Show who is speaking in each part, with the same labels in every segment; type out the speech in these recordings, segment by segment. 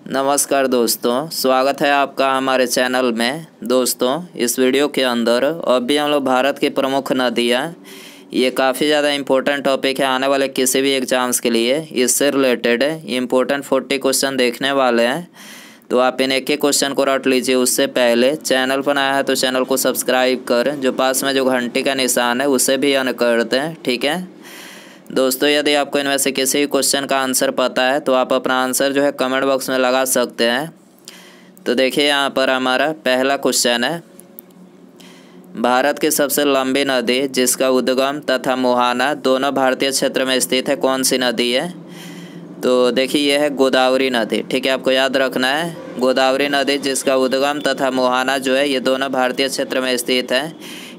Speaker 1: नमस्कार दोस्तों, स्वागत है आपका हमारे चैनल में। दोस्तों, इस वीडियो के अंदर अभी हम लोग भारत की प्रमुख नदियाँ, ये काफ़ी ज़्यादा इम्पोर्टेंट टॉपिक है आने वाले किसी भी एग्ज़ाम्स के लिए। इससे रिलेटेड इम्पोर्टेंट 40 क्वेश्चन देखने वाले हैं, तो आप इन एक क्वेश्चन को रट लीजिए। उससे पहले चैनल पर आया है तो चैनल को सब्सक्राइब कर, जो पास में जो घंटी का निशान है उसे भी ऑन कर दें, ठीक है दोस्तों। यदि आपको इनमें से किसी भी क्वेश्चन का आंसर पता है तो आप अपना आंसर जो है कमेंट बॉक्स में लगा सकते हैं। तो देखिए, यहाँ पर हमारा पहला क्वेश्चन है, भारत की सबसे लंबी नदी जिसका उद्गम तथा मुहाना दोनों भारतीय क्षेत्र में स्थित है, कौन सी नदी है? तो देखिए, यह है गोदावरी नदी, ठीक है। आपको याद रखना है, गोदावरी नदी जिसका उद्गम तथा मुहाना जो है ये दोनों भारतीय क्षेत्र में स्थित है।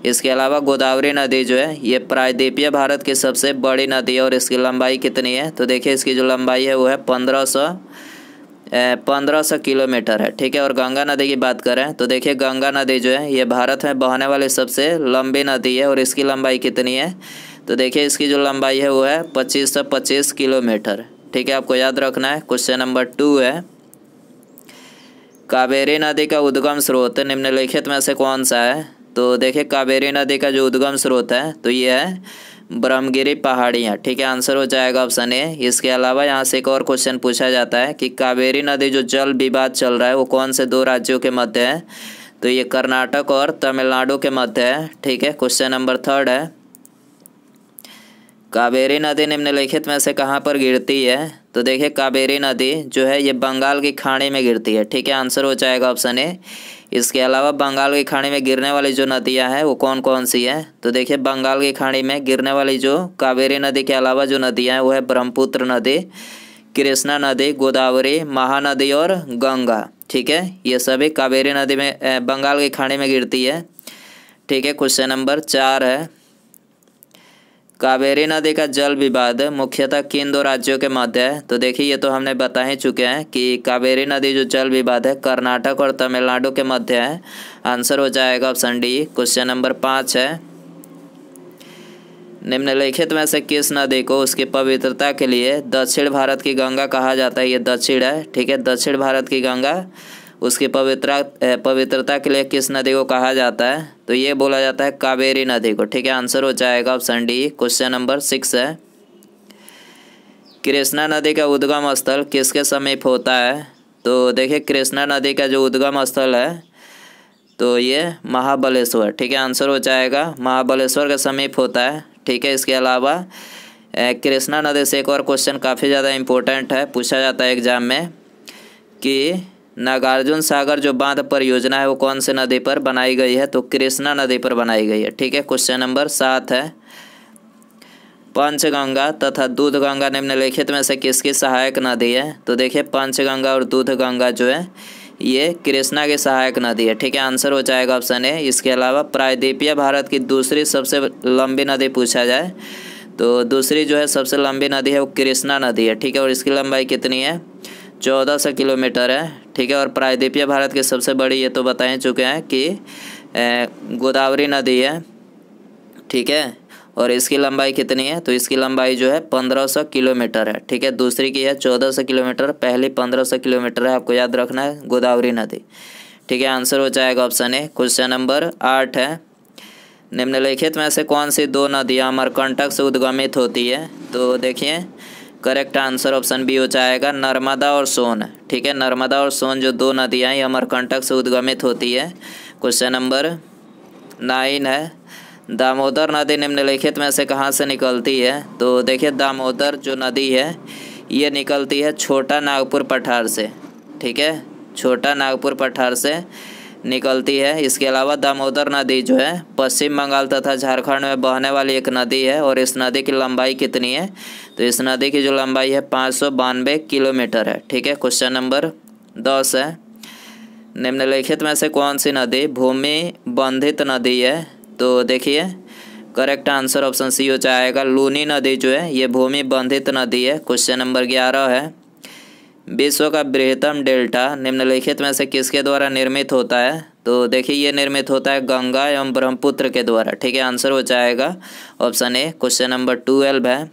Speaker 1: इसके अलावा गोदावरी नदी जो है ये प्रायद्वीपीय भारत की सबसे बड़ी नदी है और इसकी लंबाई कितनी है? तो देखिए, इसकी जो लंबाई है वो है 1500 किलोमीटर है, ठीक है। और गंगा नदी की बात करें तो देखिए, गंगा नदी जो है ये भारत में बहने वाली सबसे लंबी नदी है और इसकी लंबाई कितनी है? तो देखिए, इसकी जो लंबाई है वो है 2525 किलोमीटर, ठीक है। आपको याद रखना है। क्वेश्चन नंबर 2 है, कावेरी नदी का उद्गम स्रोत निम्नलिखित में से कौन सा है? तो देखिए, कावेरी नदी का जो उद्गम स्रोत है तो ये है ब्रह्मगिरी पहाड़ियाँ, ठीक है। आंसर हो जाएगा ऑप्शन ए। इसके अलावा यहाँ से एक और क्वेश्चन पूछा जाता है कि कावेरी नदी जो जल विवाद चल रहा है वो कौन से दो राज्यों के मध्य है? तो ये कर्नाटक और तमिलनाडु के मध्य है, ठीक है। क्वेश्चन नंबर 3 है, कावेरी नदी निम्नलिखित में से कहाँ पर गिरती है? तो देखिए, कावेरी नदी जो है ये बंगाल की खाड़ी में गिरती है, ठीक है। आंसर हो जाएगा ऑप्शन ए। इसके अलावा बंगाल की खाड़ी में गिरने वाली जो नदियां हैं वो कौन कौन सी हैं? तो देखिए, बंगाल की खाड़ी में गिरने वाली जो कावेरी नदी के अलावा जो नदियां हैं वो है ब्रह्मपुत्र नदी, कृष्णा नदी, गोदावरी, महानदी और गंगा, ठीक है। ये सभी कावेरी नदी में बंगाल की खाड़ी में गिरती है, ठीक है। क्वेश्चन नंबर 4 है, कावेरी नदी का जल विवाद मुख्यतः किन दो राज्यों के मध्य है? तो देखिए, ये तो हमने बता ही चुके हैं कि कावेरी नदी जो जल विवाद है कर्नाटक और तमिलनाडु के मध्य है। आंसर हो जाएगा ऑप्शन डी। क्वेश्चन नंबर 5 है, निम्नलिखित में से किस नदी को उसकी पवित्रता के लिए दक्षिण भारत की गंगा कहा जाता है? ये दक्षिण है, ठीक है। दक्षिण भारत की गंगा उसकी पवित्रता के लिए किस नदी को कहा जाता है? तो ये बोला जाता है कावेरी नदी को, ठीक है। आंसर हो जाएगा ऑप्शन डी। क्वेश्चन नंबर 6 है, कृष्णा नदी का उद्गम स्थल किसके समीप होता है? तो देखिए, कृष्णा नदी का जो उद्गम स्थल है तो ये महाबलेश्वर, ठीक है। आंसर हो जाएगा महाबलेश्वर के समीप होता है, ठीक है। इसके अलावा कृष्णा नदी से एक और क्वेश्चन काफ़ी ज़्यादा इम्पोर्टेंट है, पूछा जाता है एग्जाम में कि नागार्जुन सागर जो बांध परियोजना है वो कौन से नदी पर बनाई गई है? तो कृष्णा नदी पर बनाई गई है, ठीक है। क्वेश्चन नंबर 7 है, पंचगंगा तथा दूधगंगा निम्नलिखित में से किसकी सहायक नदी है? तो देखिए, पंचगंगा और दूधगंगा जो है ये कृष्णा की सहायक नदी है, ठीक है। आंसर हो जाएगा ऑप्शन ए। इसके अलावा प्रायद्वीपीय भारत की दूसरी सबसे लंबी नदी पूछा जाए तो दूसरी जो है सबसे लंबी नदी है वो कृष्णा नदी है, ठीक है। और इसकी लंबाई कितनी है? 1400 किलोमीटर है, ठीक है। और प्रायद्वीपीय भारत की सबसे बड़ी ये तो बता ही चुके हैं कि गोदावरी नदी है, ठीक है। और इसकी लंबाई कितनी है? तो इसकी लंबाई जो है 1500 किलोमीटर है, ठीक है। दूसरी की है 1400 किलोमीटर, पहली 1500 किलोमीटर है। आपको याद रखना है गोदावरी नदी, ठीक है। आंसर हो जाएगा ऑप्शन ए। क्वेश्चन नंबर 8 है, निम्नलिखित में से कौन सी दो नदियाँ अमरकंटक से उद्गमित होती है? तो देखिए, करेक्ट आंसर ऑप्शन बी हो जाएगा नर्मदा और सोन, ठीक है। नर्मदा और सोन जो दो नदियाँ हैं अमरकंटक से उद्गमित होती है। क्वेश्चन नंबर 9 है, दामोदर नदी निम्नलिखित में से कहाँ से निकलती है? तो देखिए, दामोदर जो नदी है ये निकलती है छोटा नागपुर पठार से, ठीक है। छोटा नागपुर पठार से निकलती है। इसके अलावा दामोदर नदी जो है पश्चिम बंगाल तथा झारखंड में बहने वाली एक नदी है और इस नदी की लंबाई कितनी है? तो इस नदी की जो लंबाई है 592 किलोमीटर है, ठीक है। क्वेश्चन नंबर 10 है, निम्नलिखित में से कौन सी नदी भूमि बंधित नदी है? तो देखिए, करेक्ट आंसर ऑप्शन सी हो जाएगा लूनी नदी जो है ये भूमि बंधित नदी है। क्वेश्चन नंबर 11 है, विश्व का बृहत्तम डेल्टा निम्नलिखित में से किसके द्वारा निर्मित होता है? तो देखिए, ये निर्मित होता है गंगा एवं ब्रह्मपुत्र के द्वारा, ठीक है। आंसर हो जाएगा ऑप्शन ए। क्वेश्चन नंबर 12 है,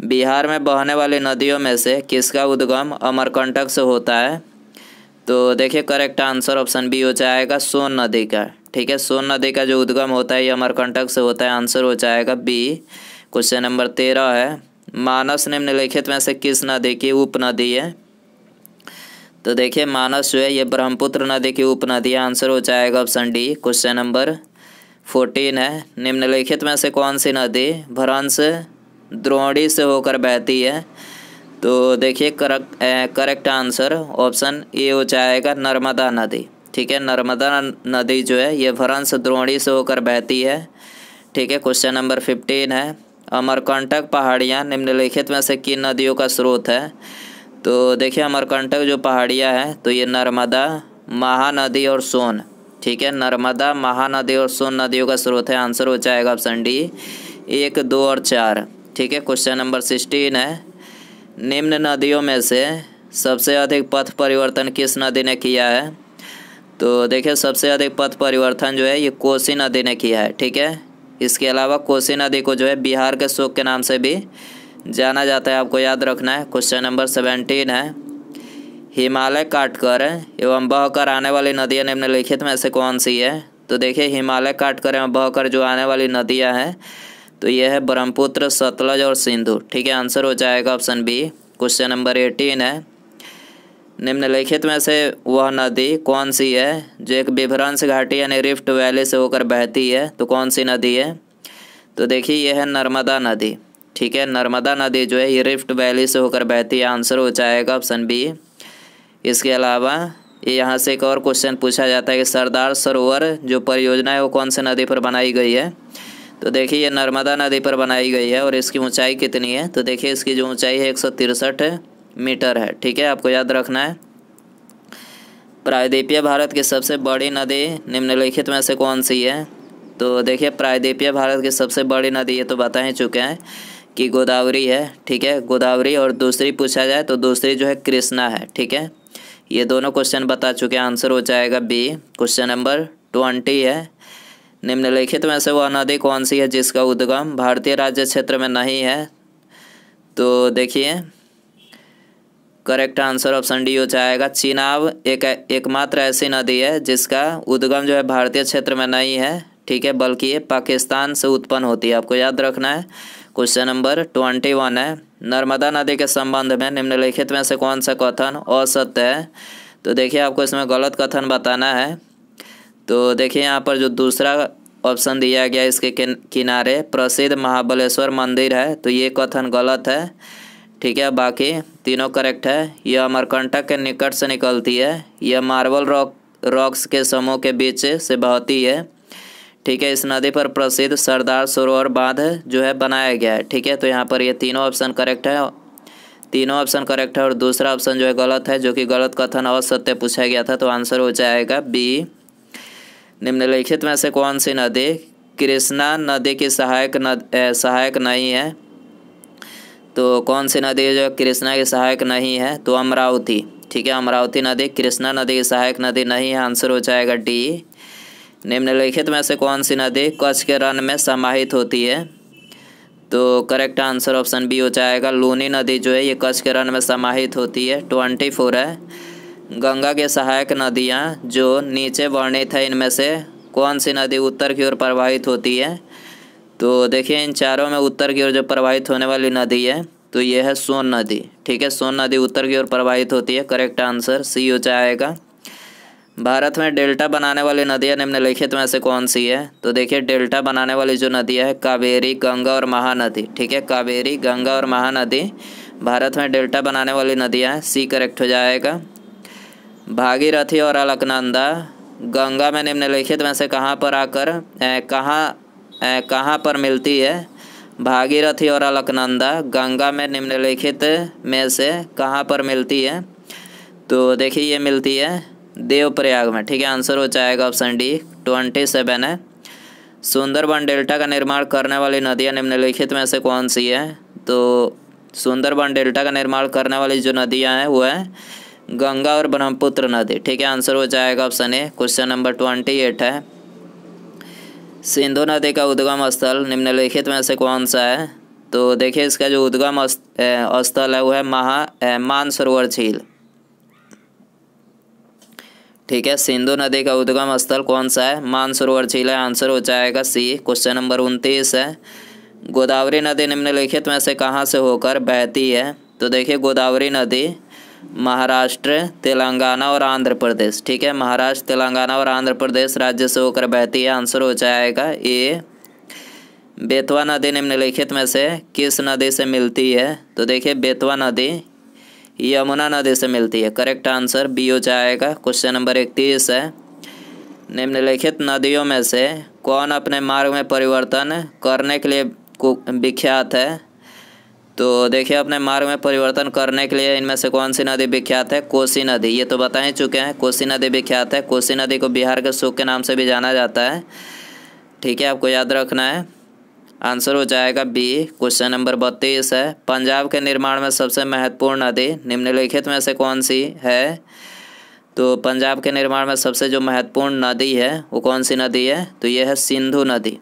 Speaker 1: बिहार में बहने वाली नदियों में से किसका उद्गम अमरकंटक से होता है? तो देखिए करेक्ट आंसर ऑप्शन बी हो जाएगा सोन नदी का। ठीक है, सोन नदी का जो उद्गम होता है ये अमरकंटक से होता है। आंसर हो जाएगा बी। क्वेश्चन नंबर 13 है, मानस निम्नलिखित में से किस नदी की उपनदी है? तो देखिए मानस जो है ये ब्रह्मपुत्र नदी की उपनदी है। आंसर हो जाएगा ऑप्शन डी। क्वेश्चन नंबर 14 है, निम्नलिखित में से कौन सी नदी भ्रंश द्रोणी से होकर बहती है? तो देखिए करेक्ट आंसर ऑप्शन ए हो जाएगा नर्मदा नदी। ठीक है, नर्मदा नदी जो है ये भ्रंश द्रोणी से होकर बहती है। ठीक है, क्वेश्चन नंबर 15 है, अमरकंटक पहाड़ियाँ निम्नलिखित में से किन नदियों का स्रोत है? तो देखिए अमरकंटक जो पहाड़ियाँ हैं तो ये नर्मदा, महानदी और सोन। ठीक है, नर्मदा, महानदी और सोन नदियों का स्रोत है। आंसर हो जाएगा ऑप्शन डी 1, 2 और 4। ठीक है, क्वेश्चन नंबर 16 है, निम्न नदियों में से सबसे अधिक पथ परिवर्तन किस नदी ने किया है? तो देखिए सबसे अधिक पथ परिवर्तन जो है ये कोसी नदी ने किया है। ठीक है, इसके अलावा कोसी नदी को जो है बिहार के शोक के नाम से भी जाना जाता है, आपको याद रखना है। क्वेश्चन नंबर 17 है, हिमालय काटकर एवं बहकर आने वाली नदियाँ निम्नलिखित में से कौन सी है? तो देखिए हिमालय काटकर एवं बहकर जो आने वाली नदियाँ हैं तो यह है ब्रह्मपुत्र, सतलज और सिंधु। ठीक है, आंसर हो जाएगा ऑप्शन बी। क्वेश्चन नंबर 18 है, निम्नलिखित में से वह नदी कौन सी है जो एक विभ्रंश घाटी यानी रिफ्ट वैली से होकर बहती है? तो कौन सी नदी है? तो देखिए यह है नर्मदा नदी। ठीक है, नर्मदा नदी जो है ये रिफ्ट वैली से होकर बहती है। आंसर हो जाएगा ऑप्शन बी। इसके अलावा यहाँ से एक और क्वेश्चन पूछा जाता है कि सरदार सरोवर जो परियोजना है वो कौन सी नदी पर बनाई गई है? तो देखिए ये नर्मदा नदी पर बनाई गई है और इसकी ऊंचाई कितनी है? तो देखिए इसकी जो ऊंचाई है 163 मीटर है। ठीक है, आपको याद रखना है। प्रायद्वीपीय भारत की सबसे बड़ी नदी निम्नलिखित में से कौन सी है? तो देखिए प्रायद्वीपीय भारत की सबसे बड़ी नदी ये तो बता ही चुके हैं कि गोदावरी है। ठीक है, गोदावरी, और दूसरी पूछा जाए तो दूसरी जो है कृष्णा है। ठीक है, ये दोनों क्वेश्चन बता चुके हैं। आंसर हो जाएगा बी। क्वेश्चन नंबर 20 है, निम्नलिखित में से वह नदी कौन सी है जिसका उद्गम भारतीय राज्य क्षेत्र में नहीं है? तो देखिए करेक्ट आंसर ऑप्शन डी हो जाएगा चिनाब एकमात्र ऐसी नदी है जिसका उद्गम जो है भारतीय क्षेत्र में नहीं है। ठीक है, बल्कि ये पाकिस्तान से उत्पन्न होती है, आपको याद रखना है। क्वेश्चन नंबर 21 है, नर्मदा नदी के संबंध में निम्नलिखित में से कौन सा कथन असत्य है? तो देखिए आपको इसमें गलत कथन बताना है। तो देखिए यहाँ पर जो दूसरा ऑप्शन दिया गया इसके किनारे प्रसिद्ध महाबलेश्वर मंदिर है तो ये कथन गलत है। ठीक है, बाकी तीनों करेक्ट है। यह अमरकंटक के निकट से निकलती है, यह मार्बल रॉक्स के समूह के बीच से बहती है। ठीक है, इस नदी पर प्रसिद्ध सरदार सरोवर बांध जो है बनाया गया है। ठीक है, तो यहाँ पर ये तीनों ऑप्शन करेक्ट है, तीनों ऑप्शन करेक्ट है और दूसरा ऑप्शन जो है गलत है, जो कि गलत कथन असत्य पूछा गया था। तो आंसर हो जाएगा बी। निम्नलिखित में से कौन सी नदी कृष्णा नदी की सहायक नहीं है? तो कौन सी नदी है जो कृष्णा की सहायक नहीं है? तो अमरावती। ठीक है, अमरावती नदी कृष्णा नदी की सहायक नदी नहीं है। आंसर हो जाएगा डी। निम्नलिखित में से कौन सी नदी कच्छ के रण में समाहित होती है? तो करेक्ट आंसर ऑप्शन बी हो जाएगा लूनी नदी जो है ये कच्छ के रण में समाहित होती है। 24 है, गंगा के सहायक नदियाँ जो नीचे वर्णित है इनमें से कौन सी नदी उत्तर की ओर प्रवाहित होती है? तो देखिए इन चारों में उत्तर की ओर जो प्रवाहित होने वाली नदी है तो ये है सोन नदी। ठीक है, सोन नदी उत्तर की ओर प्रवाहित होती है। करेक्ट आंसर सी हो जाएगा। भारत में डेल्टा बनाने वाली नदियाँ निम्नलिखित में से कौन सी है? तो देखिए डेल्टा बनाने वाली जो नदियाँ है कावेरी, गंगा और महानदी। ठीक है, कावेरी, गंगा और महानदी भारत में डेल्टा बनाने वाली नदियाँ हैं। सी करेक्ट हो जाएगा। भागीरथी और अलकनंदा गंगा में निम्नलिखित में से कहाँ पर मिलती है? भागीरथी और अलकनंदा गंगा में निम्नलिखित में से कहाँ पर मिलती है? तो देखिए ये मिलती है देवप्रयाग में। ठीक है, आंसर हो जाएगा ऑप्शन डी। 27 है, सुंदरबन डेल्टा का निर्माण करने वाली नदियाँ निम्नलिखित में से कौन सी है? तो सुंदरबन डेल्टा का निर्माण करने वाली जो नदियाँ हैं वो है गंगा और ब्रह्मपुत्र नदी। ठीक है, आंसर हो जाएगा ऑप्शन ए। क्वेश्चन नंबर 28 है, सिंधु नदी का उद्गम स्थल निम्नलिखित में से कौन सा है? तो देखिए इसका जो उद्गम स्थल है वो है मानसरोवर झील। ठीक है, सिंधु नदी का उद्गम स्थल कौन सा है? मानसरोवर झील है। आंसर हो जाएगा सी। क्वेश्चन नंबर 29 है, गोदावरी नदी निम्नलिखित में से कहाँ से होकर बहती है? तो देखिए गोदावरी नदी महाराष्ट्र, तेलंगाना और आंध्र प्रदेश, ठीक है, महाराष्ट्र, तेलंगाना और आंध्र प्रदेश राज्य से होकर बहती है। आंसर हो जाएगा ए। बेतवा नदी निम्नलिखित में से किस नदी से मिलती है? तो देखिए बेतवा नदी यमुना नदी से मिलती है। करेक्ट आंसर बी हो जाएगा। क्वेश्चन नंबर 31 है, निम्नलिखित नदियों में से कौन अपने मार्ग में परिवर्तन करने के लिए विख्यात है? तो देखिए अपने मार्ग में परिवर्तन करने के लिए इनमें से कौन सी नदी विख्यात है? कोसी नदी। ये तो बता ही चुके हैं, कोसी नदी विख्यात है। कोसी नदी को बिहार के सूख के नाम से भी जाना जाता है। ठीक है, आपको याद रखना है। आंसर हो जाएगा बी। क्वेश्चन नंबर 32 है, पंजाब के निर्माण में सबसे महत्वपूर्ण नदी निम्नलिखित में से कौन सी है? तो पंजाब के निर्माण में सबसे जो महत्वपूर्ण नदी है वो कौन सी नदी है? तो यह है सिंधु नदी।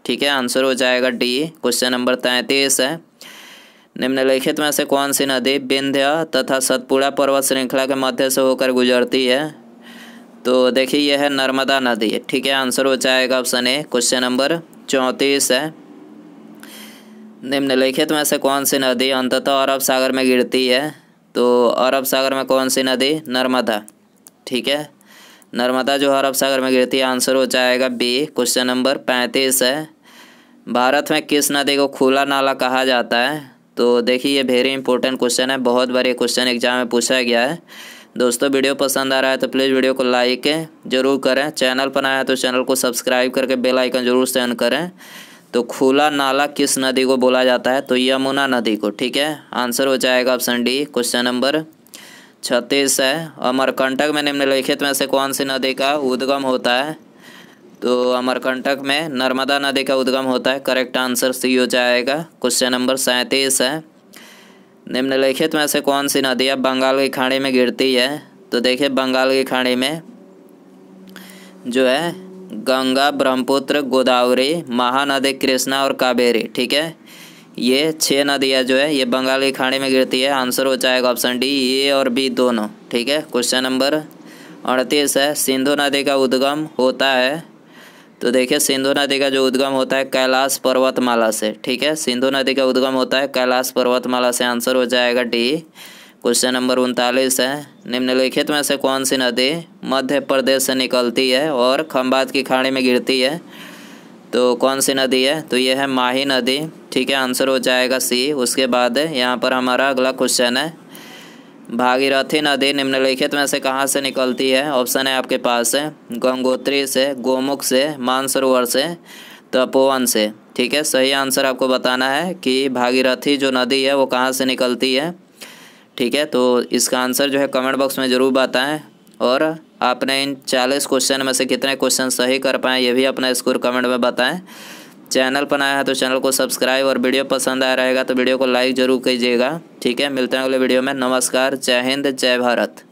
Speaker 1: ठीक है, आंसर हो जाएगा डी। क्वेश्चन नंबर 33 है, निम्नलिखित में से कौन सी नदी विंध्य तथा सतपुड़ा पर्वत श्रृंखला के मध्य से होकर गुजरती है? तो देखिए यह है नर्मदा नदी। ठीक है, आंसर हो जाएगा ऑप्शन ए। क्वेश्चन नंबर 34 है, निम्नलिखित में से कौन सी नदी अंततः अरब सागर में गिरती है? तो अरब सागर में कौन सी नदी? नर्मदा। ठीक है, नर्मदा जो अरब सागर में गिरती है। आंसर हो जाएगा बी। क्वेश्चन नंबर 35 है, भारत में किस नदी को खुला नाला कहा जाता है? तो देखिए ये वेरी इंपॉर्टेंट क्वेश्चन है, बहुत बार ये क्वेश्चन एग्जाम में पूछा गया है। दोस्तों वीडियो पसंद आ रहा है तो प्लीज़ वीडियो को लाइक जरूर करें। चैनल पर आया तो चैनल को सब्सक्राइब करके बेल आइकन जरूर सेंड करें। तो खुला नाला किस नदी को बोला जाता है? तो यमुना नदी को। ठीक है, आंसर हो जाएगा ऑप्शन डी। क्वेश्चन नंबर 36 है, अमरकंटक में निम्नलिखित में से कौन सी नदी का उद्गम होता है? तो अमरकंटक में नर्मदा नदी का उद्गम होता है। करेक्ट आंसर सी हो जाएगा। क्वेश्चन नंबर 37 है, निम्नलिखित में से कौन सी नदियाँ बंगाल की खाड़ी में गिरती है? तो देखिए बंगाल की खाड़ी में जो है गंगा, ब्रह्मपुत्र, गोदावरी, महानदी, कृष्णा और कावेरी। ठीक है, ये 6 नदियाँ जो है ये बंगाल की खाड़ी में गिरती है। आंसर हो जाएगा ऑप्शन डी, ए और बी दोनों। ठीक है, क्वेश्चन नंबर 38 है, सिंधु नदी का उद्गम होता है? तो देखिए सिंधु नदी का जो उद्गम होता है कैलाश पर्वतमाला से। ठीक है, सिंधु नदी का उद्गम होता है कैलाश पर्वतमाला से। आंसर हो जाएगा डी। क्वेश्चन नंबर 39 है, निम्नलिखित में से कौन सी नदी मध्य प्रदेश से निकलती है और खंभात की खाड़ी में गिरती है? तो कौन सी नदी है? तो यह है माही नदी। ठीक है, आंसर हो जाएगा सी। उसके बाद यहाँ पर हमारा अगला क्वेश्चन है, भागीरथी नदी निम्नलिखित में से कहाँ से निकलती है? ऑप्शन है आपके पास है गंगोत्री से, गोमुख से, मानसरोवर से, तपोवन से। ठीक है, सही आंसर आपको बताना है कि भागीरथी जो नदी है वो कहाँ से निकलती है। ठीक है, तो इसका आंसर जो है कमेंट बॉक्स में ज़रूर बताएं और आपने इन 40 क्वेश्चन में से कितने क्वेश्चन सही कर पाएँ ये भी अपना स्कोर कमेंट में बताएं। चैनल पर आया है तो चैनल को सब्सक्राइब और वीडियो पसंद आ रहेगा तो वीडियो को लाइक ज़रूर कीजिएगा। ठीक है, मिलते हैं अगले वीडियो में। नमस्कार, जय हिंद, जय भारत।